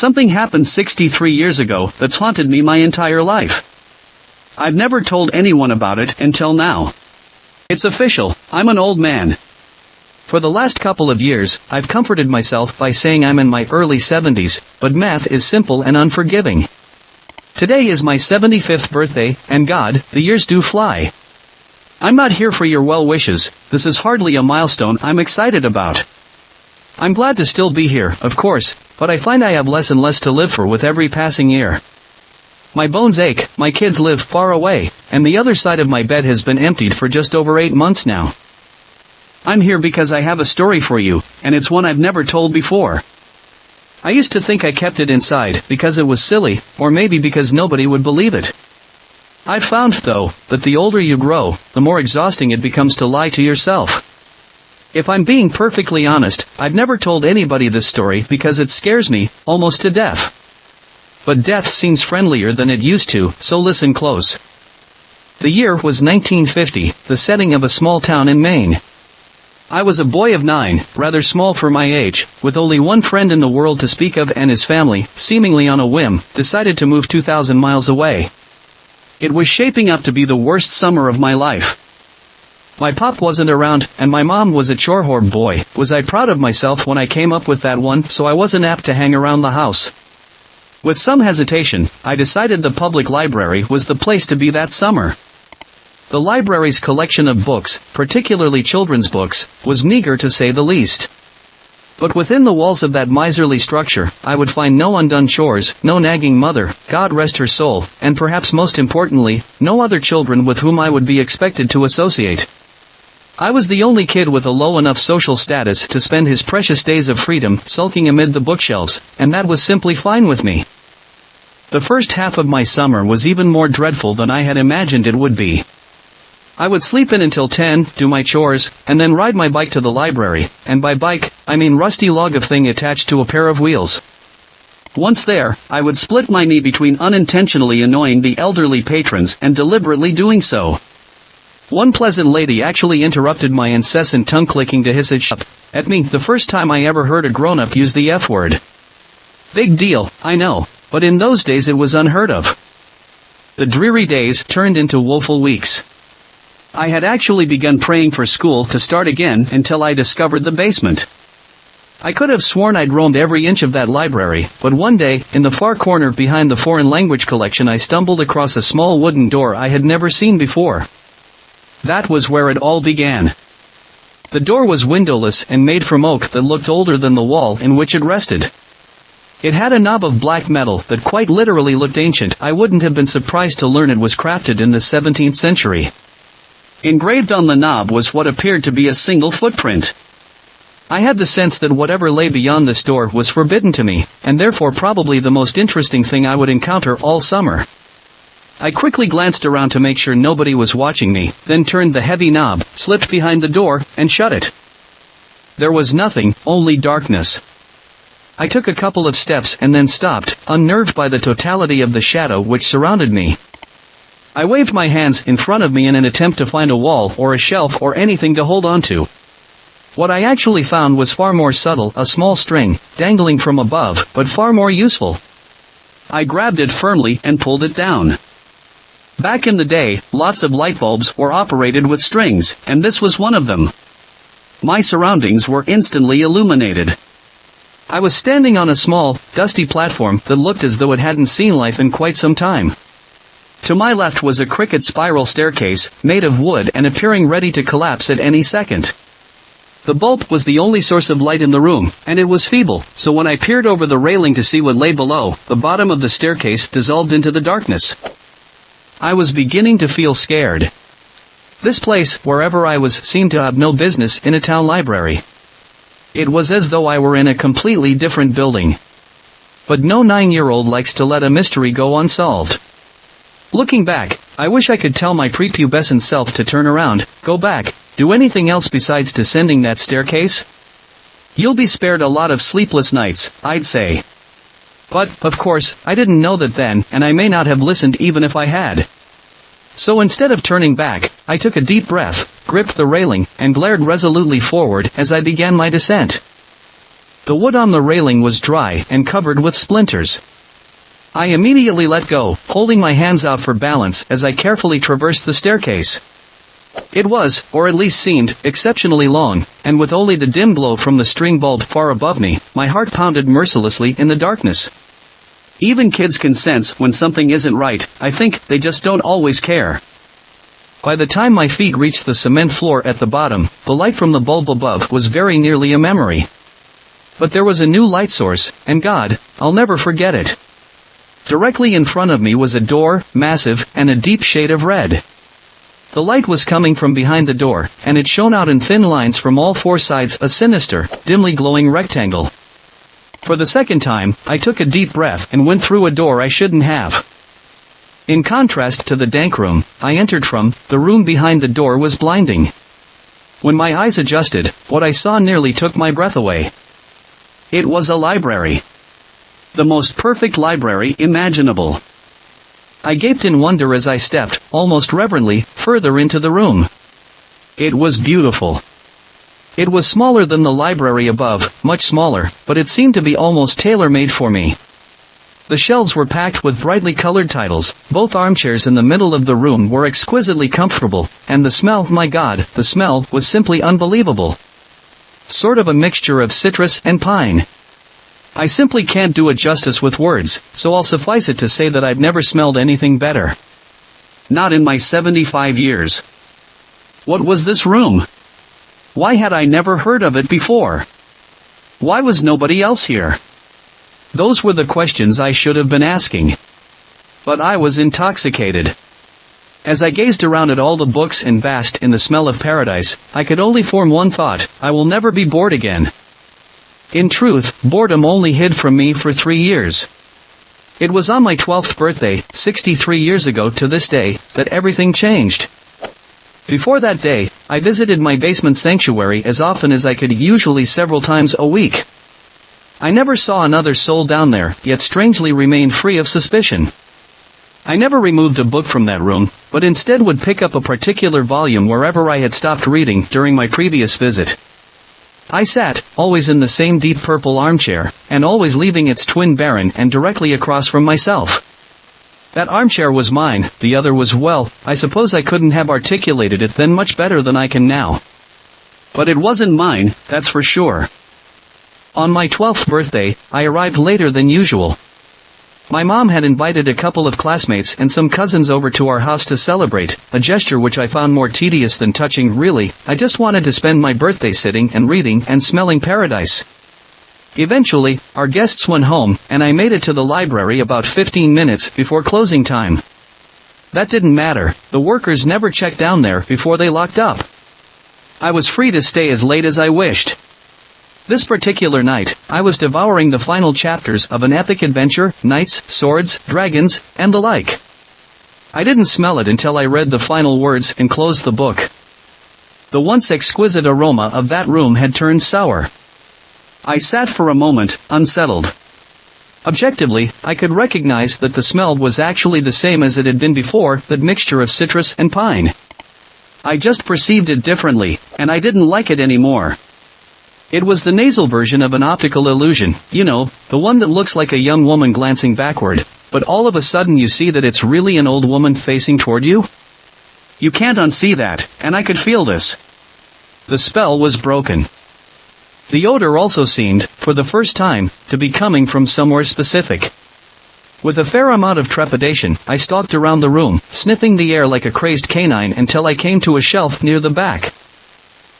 Something happened 63 years ago that's haunted me my entire life. I've never told anyone about it until now. It's official, I'm an old man. For the last couple of years, I've comforted myself by saying I'm in my early 70s, but math is simple and unforgiving. Today is my 75th birthday, and God, the years do fly. I'm not here for your well wishes, this is hardly a milestone I'm excited about. I'm glad to still be here, of course, but I find I have less and less to live for with every passing year. My bones ache, my kids live far away, and the other side of my bed has been emptied for just over 8 months now. I'm here because I have a story for you, and it's one I've never told before. I used to think I kept it inside because it was silly, or maybe because nobody would believe it. I've found, though, that the older you grow, the more exhausting it becomes to lie to yourself. If I'm being perfectly honest, I've never told anybody this story because it scares me, almost to death. But death seems friendlier than it used to, so listen close. The year was 1950, the setting of a small town in Maine. I was a boy of 9, rather small for my age, with only one friend in the world to speak of, and his family, seemingly on a whim, decided to move 2,000 miles away. It was shaping up to be the worst summer of my life. My pop wasn't around, and my mom was a chore-whore. Boy, was I proud of myself when I came up with that one, so I wasn't apt to hang around the house. With some hesitation, I decided the public library was the place to be that summer. The library's collection of books, particularly children's books, was meager to say the least. But within the walls of that miserly structure, I would find no undone chores, no nagging mother, God rest her soul, and perhaps most importantly, no other children with whom I would be expected to associate. I was the only kid with a low enough social status to spend his precious days of freedom sulking amid the bookshelves, and that was simply fine with me. The first half of my summer was even more dreadful than I had imagined it would be. I would sleep in until 10, do my chores, and then ride my bike to the library, and by bike, I mean rusty log of thing attached to a pair of wheels. Once there, I would split my knee between unintentionally annoying the elderly patrons and deliberately doing so. One pleasant lady actually interrupted my incessant tongue-clicking to hiss at me the first time I ever heard a grown-up use the F word. Big deal, I know, but in those days it was unheard of. The dreary days turned into woeful weeks. I had actually begun praying for school to start again until I discovered the basement. I could have sworn I'd roamed every inch of that library, but one day, in the far corner behind the foreign language collection, I stumbled across a small wooden door I had never seen before. That was where it all began. The door was windowless and made from oak that looked older than the wall in which it rested. It had a knob of black metal that quite literally looked ancient. I wouldn't have been surprised to learn it was crafted in the 17th century. Engraved on the knob was what appeared to be a single footprint. I had the sense that whatever lay beyond this door was forbidden to me, and therefore probably the most interesting thing I would encounter all summer. I quickly glanced around to make sure nobody was watching me, then turned the heavy knob, slipped behind the door, and shut it. There was nothing, only darkness. I took a couple of steps and then stopped, unnerved by the totality of the shadow which surrounded me. I waved my hands in front of me in an attempt to find a wall or a shelf or anything to hold on to. What I actually found was far more subtle, a small string, dangling from above, but far more useful. I grabbed it firmly and pulled it down. Back in the day, lots of light bulbs were operated with strings, and this was one of them. My surroundings were instantly illuminated. I was standing on a small, dusty platform that looked as though it hadn't seen life in quite some time. To my left was a crooked spiral staircase, made of wood and appearing ready to collapse at any second. The bulb was the only source of light in the room, and it was feeble, so when I peered over the railing to see what lay below, the bottom of the staircase dissolved into the darkness. I was beginning to feel scared. This place, wherever I was, seemed to have no business in a town library. It was as though I were in a completely different building. But no 9-year-old likes to let a mystery go unsolved. Looking back, I wish I could tell my prepubescent self to turn around, go back, do anything else besides descending that staircase. You'll be spared a lot of sleepless nights, I'd say. But, of course, I didn't know that then, and I may not have listened even if I had. So instead of turning back, I took a deep breath, gripped the railing, and glared resolutely forward as I began my descent. The The wood on the railing was dry and covered with splinters. I immediately let go, holding my hands out for balance as I carefully traversed the staircase. It was, or at least seemed, exceptionally long, and with only the dim glow from the string bulb far above me, my heart pounded mercilessly in the darkness. Even kids can sense when something isn't right. I think they just don't always care. By the time my feet reached the cement floor at the bottom, the light from the bulb above was very nearly a memory. But there was a new light source, and God, I'll never forget it. Directly in front of me was a door, massive, and a deep shade of red. The light was coming from behind the door, and it shone out in thin lines from all four sides, a sinister, dimly glowing rectangle. For the second time, I took a deep breath and went through a door I shouldn't have. In contrast to the dank room I entered from, the room behind the door was blinding. When my eyes adjusted, what I saw nearly took my breath away. It was a library. The most perfect library imaginable. I gaped in wonder as I stepped, almost reverently, further into the room. It was beautiful. It was smaller than the library above, much smaller, but it seemed to be almost tailor-made for me. The shelves were packed with brightly colored titles, both armchairs in the middle of the room were exquisitely comfortable, and the smell, my God, the smell was simply unbelievable. Sort of a mixture of citrus and pine. I simply can't do it justice with words, so I'll suffice it to say that I've never smelled anything better. Not in my 75 years. What was this room? Why had I never heard of it before? Why was nobody else here? Those were the questions I should have been asking. But I was intoxicated. As I gazed around at all the books and basked in the smell of paradise, I could only form one thought: I will never be bored again. In truth, boredom only hid from me for 3 years. It was on my 12th birthday, 63 years ago to this day, that everything changed. Before that day, I visited my basement sanctuary as often as I could, usually several times a week. I never saw another soul down there, yet strangely remained free of suspicion. I never removed a book from that room, but instead would pick up a particular volume wherever I had stopped reading during my previous visit. I sat, always in the same deep purple armchair, and always leaving its twin barren and directly across from myself. That armchair was mine, the other was, well, I suppose I couldn't have articulated it then much better than I can now. But it wasn't mine, that's for sure. On my 12th birthday, I arrived later than usual. My mom had invited a couple of classmates and some cousins over to our house to celebrate, a gesture which I found more tedious than touching. Really, I just wanted to spend my birthday sitting and reading and smelling paradise. Eventually, our guests went home, and I made it to the library about 15 minutes before closing time. That didn't matter, the workers never checked down there before they locked up. I was free to stay as late as I wished. This particular night, I was devouring the final chapters of an epic adventure, knights, swords, dragons, and the like. I didn't smell it until I read the final words and closed the book. The once exquisite aroma of that room had turned sour. I sat for a moment, unsettled. Objectively, I could recognize that the smell was actually the same as it had been before, that mixture of citrus and pine. I just perceived it differently, and I didn't like it anymore. It was the nasal version of an optical illusion, you know, the one that looks like a young woman glancing backward, but all of a sudden you see that it's really an old woman facing toward you? You can't unsee that, and I could feel this. The spell was broken. The odor also seemed, for the first time, to be coming from somewhere specific. With a fair amount of trepidation, I stalked around the room, sniffing the air like a crazed canine until I came to a shelf near the back.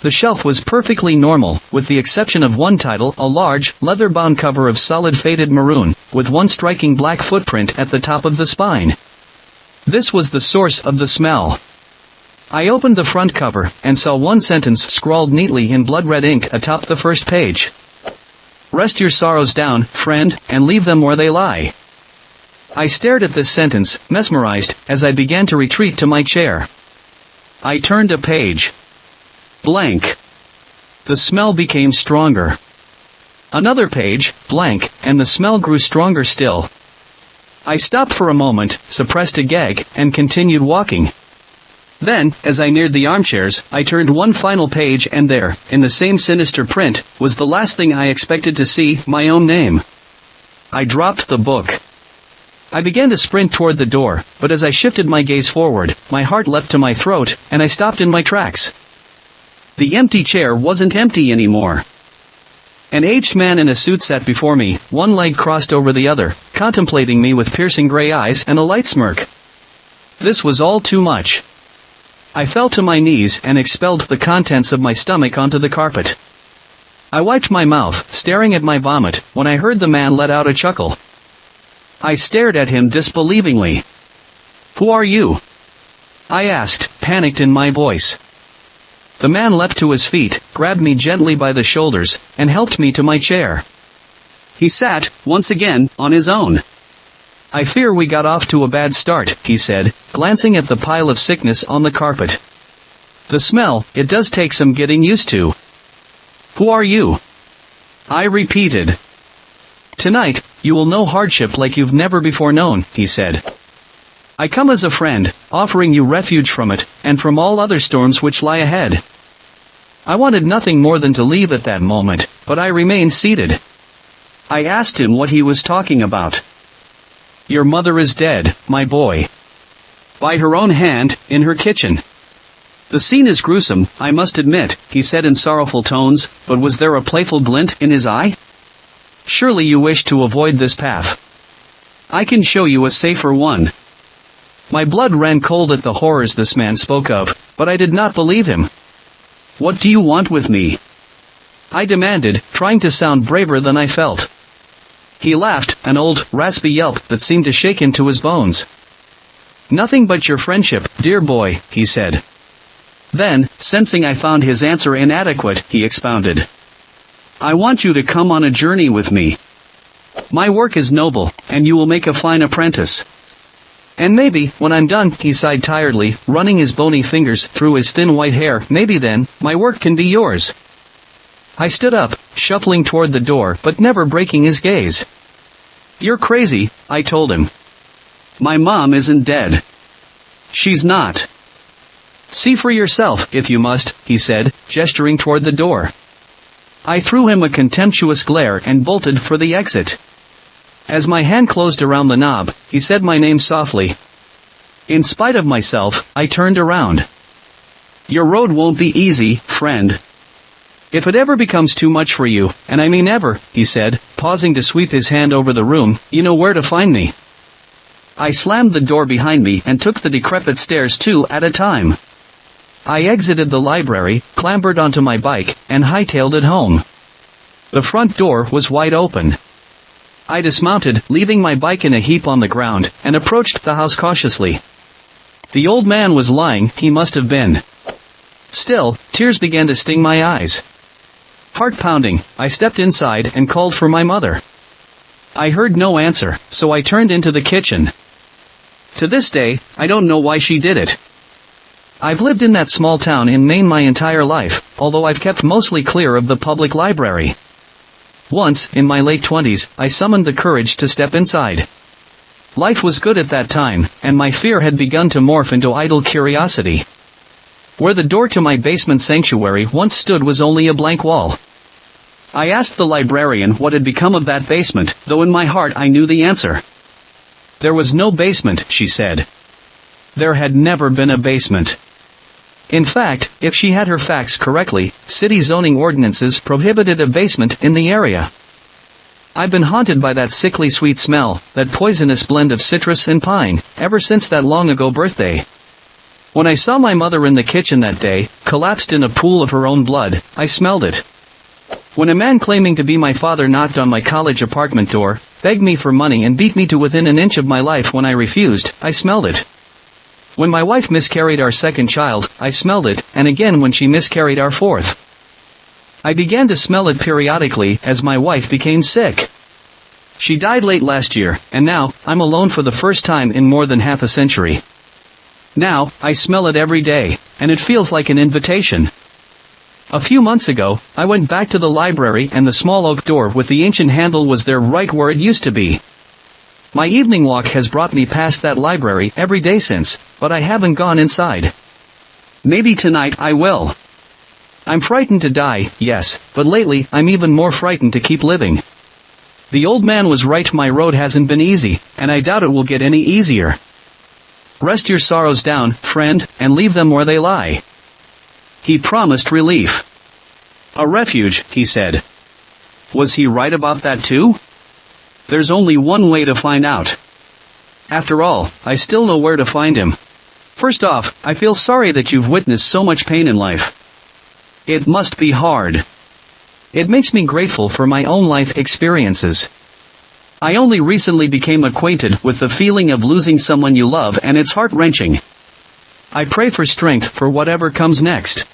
The shelf was perfectly normal, with the exception of one title, a large, leather-bound cover of solid faded maroon, with one striking black footprint at the top of the spine. This was the source of the smell. I opened the front cover, and saw one sentence scrawled neatly in blood-red ink atop the first page. Rest your sorrows down, friend, and leave them where they lie. I stared at this sentence, mesmerized, as I began to retreat to my chair. I turned a page. Blank. The smell became stronger. Another page, blank, and the smell grew stronger still. I stopped for a moment, suppressed a gag, and continued walking. Then, as I neared the armchairs, I turned one final page and there, in the same sinister print, was the last thing I expected to see, my own name. I dropped the book. I began to sprint toward the door, but as I shifted my gaze forward, my heart leapt to my throat, and I stopped in my tracks. The empty chair wasn't empty anymore. An aged man in a suit sat before me, one leg crossed over the other, contemplating me with piercing gray eyes and a light smirk. This was all too much. I fell to my knees and expelled the contents of my stomach onto the carpet. I wiped my mouth, staring at my vomit, when I heard the man let out a chuckle. I stared at him disbelievingly. "Who are you?" I asked, panicked in my voice. The man leapt to his feet, grabbed me gently by the shoulders, and helped me to my chair. He sat, once again, on his own. "I fear we got off to a bad start," he said, glancing at the pile of sickness on the carpet. "The smell, it does take some getting used to." "Who are you?" I repeated. "Tonight, you will know hardship like you've never before known," he said. "I come as a friend, offering you refuge from it, and from all other storms which lie ahead." I wanted nothing more than to leave at that moment, but I remained seated. I asked him what he was talking about. "Your mother is dead, my boy. By her own hand, in her kitchen." "The scene is gruesome, I must admit," he said in sorrowful tones, but was there a playful glint in his eye? "Surely you wish to avoid this path. I can show you a safer one." My blood ran cold at the horrors this man spoke of, but I did not believe him. "What do you want with me?" I demanded, trying to sound braver than I felt. He laughed, an old, raspy yelp that seemed to shake him to his bones. "Nothing but your friendship, dear boy," he said. Then, sensing I found his answer inadequate, he expounded. "I want you to come on a journey with me. My work is noble, and you will make a fine apprentice. And maybe, when I'm done," he sighed tiredly, running his bony fingers through his thin white hair, "maybe then, my work can be yours." I stood up, shuffling toward the door but never breaking his gaze. "You're crazy," I told him. "My mom isn't dead. She's not." "See for yourself, if you must," he said, gesturing toward the door. I threw him a contemptuous glare and bolted for the exit. As my hand closed around the knob, he said my name softly. In spite of myself, I turned around. "Your road won't be easy, friend. If it ever becomes too much for you, and I mean ever," he said, pausing to sweep his hand over the room, "you know where to find me." I slammed the door behind me and took the decrepit stairs 2 at a time. I exited the library, clambered onto my bike, and hightailed it home. The front door was wide open. I dismounted, leaving my bike in a heap on the ground, and approached the house cautiously. The old man was lying, he must have been. Still, tears began to sting my eyes. Heart pounding, I stepped inside and called for my mother. I heard no answer, so I turned into the kitchen. To this day, I don't know why she did it. I've lived in that small town in Maine my entire life, although I've kept mostly clear of the public library. Once, in my late 20s, I summoned the courage to step inside. Life was good at that time, and my fear had begun to morph into idle curiosity. Where the door to my basement sanctuary once stood was only a blank wall. I asked the librarian what had become of that basement, though in my heart I knew the answer. There was no basement, she said. There had never been a basement. In fact, if she had her facts correctly, city zoning ordinances prohibited a basement in the area. I've been haunted by that sickly sweet smell, that poisonous blend of citrus and pine, ever since that long ago birthday. When I saw my mother in the kitchen that day, collapsed in a pool of her own blood, I smelled it. When a man claiming to be my father knocked on my college apartment door, begged me for money and beat me to within an inch of my life when I refused, I smelled it. When my wife miscarried our second child, I smelled it, and again when she miscarried our fourth. I began to smell it periodically as my wife became sick. She died late last year, and now, I'm alone for the first time in more than half a century. Now, I smell it every day, and it feels like an invitation. A few months ago, I went back to the library and the small oak door with the ancient handle was there right where it used to be. My evening walk has brought me past that library every day since, but I haven't gone inside. Maybe tonight I will. I'm frightened to die, yes, but lately I'm even more frightened to keep living. The old man was right, my road hasn't been easy, and I doubt it will get any easier. Rest your sorrows down, friend, and leave them where they lie. He promised relief. A refuge, he said. Was he right about that too? There's only one way to find out. After all, I still know where to find him. First off, I feel sorry that you've witnessed so much pain in life. It must be hard. It makes me grateful for my own life experiences. I only recently became acquainted with the feeling of losing someone you love, and it's heart-wrenching. I pray for strength for whatever comes next.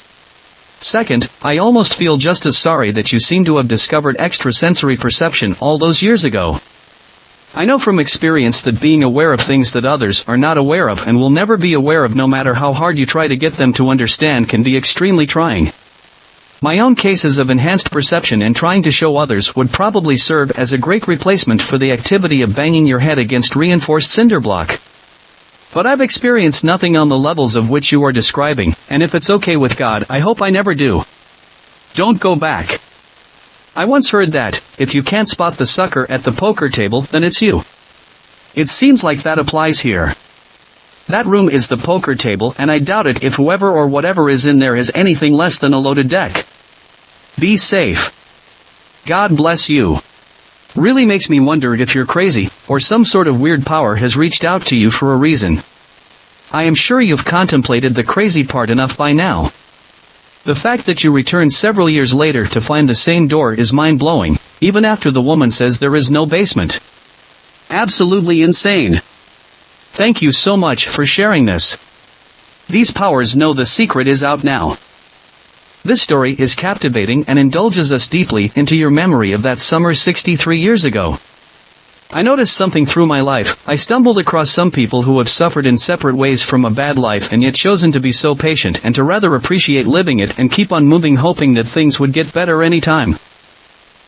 Second, I almost feel just as sorry that you seem to have discovered extrasensory perception all those years ago. I know from experience that being aware of things that others are not aware of and will never be aware of, no matter how hard you try to get them to understand, can be extremely trying. My own cases of enhanced perception and trying to show others would probably serve as a great replacement for the activity of banging your head against reinforced cinder block. But I've experienced nothing on the levels of which you are describing, and if it's okay with God, I hope I never do. Don't go back. I once heard that, if you can't spot the sucker at the poker table, then it's you. It seems like that applies here. That room is the poker table, and I doubt it if whoever or whatever is in there is anything less than a loaded deck. Be safe. God bless you. Really makes me wonder if you're crazy, or some sort of weird power has reached out to you for a reason. I am sure you've contemplated the crazy part enough by now. The fact that you returned several years later to find the same door is mind-blowing, even after the woman says there is no basement. Absolutely insane. Thank you so much for sharing this. These powers know the secret is out now. This story is captivating and indulges us deeply into your memory of that summer 63 years ago. I noticed something through my life. I stumbled across some people who have suffered in separate ways from a bad life and yet chosen to be so patient and to rather appreciate living it and keep on moving, hoping that things would get better any time.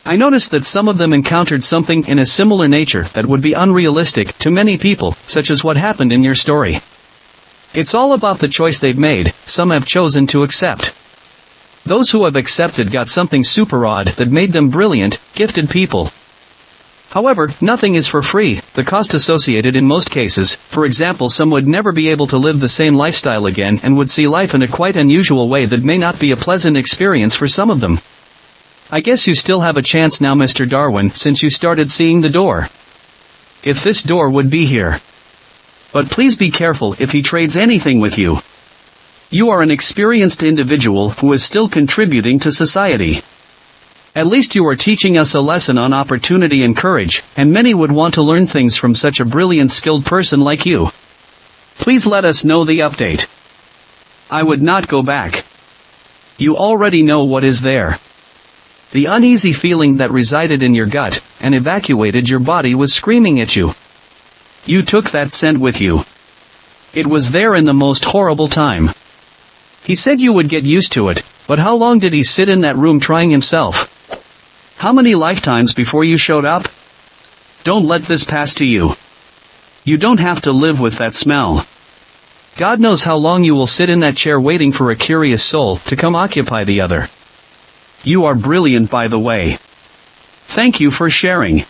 I noticed that some of them encountered something in a similar nature that would be unrealistic to many people, such as what happened in your story. It's all about the choice they've made. Some have chosen to accept. Those who have accepted got something super odd that made them brilliant, gifted people. However, nothing is for free. The cost associated in most cases, for example, some would never be able to live the same lifestyle again and would see life in a quite unusual way that may not be a pleasant experience for some of them. I guess you still have a chance now, Mr. Darwin, since you started seeing the door. If this door would be here. But please be careful if he trades anything with you. You are an experienced individual who is still contributing to society. At least you are teaching us a lesson on opportunity and courage, and many would want to learn things from such a brilliant, skilled person like you. Please let us know the update. I would not go back. You already know what is there. The uneasy feeling that resided in your gut and evacuated your body was screaming at you. You took that scent with you. It was there in the most horrible time. He said you would get used to it, but how long did he sit in that room trying himself? How many lifetimes before you showed up? Don't let this pass to you. You don't have to live with that smell. God knows how long you will sit in that chair waiting for a curious soul to come occupy the other. You are brilliant, by the way. Thank you for sharing.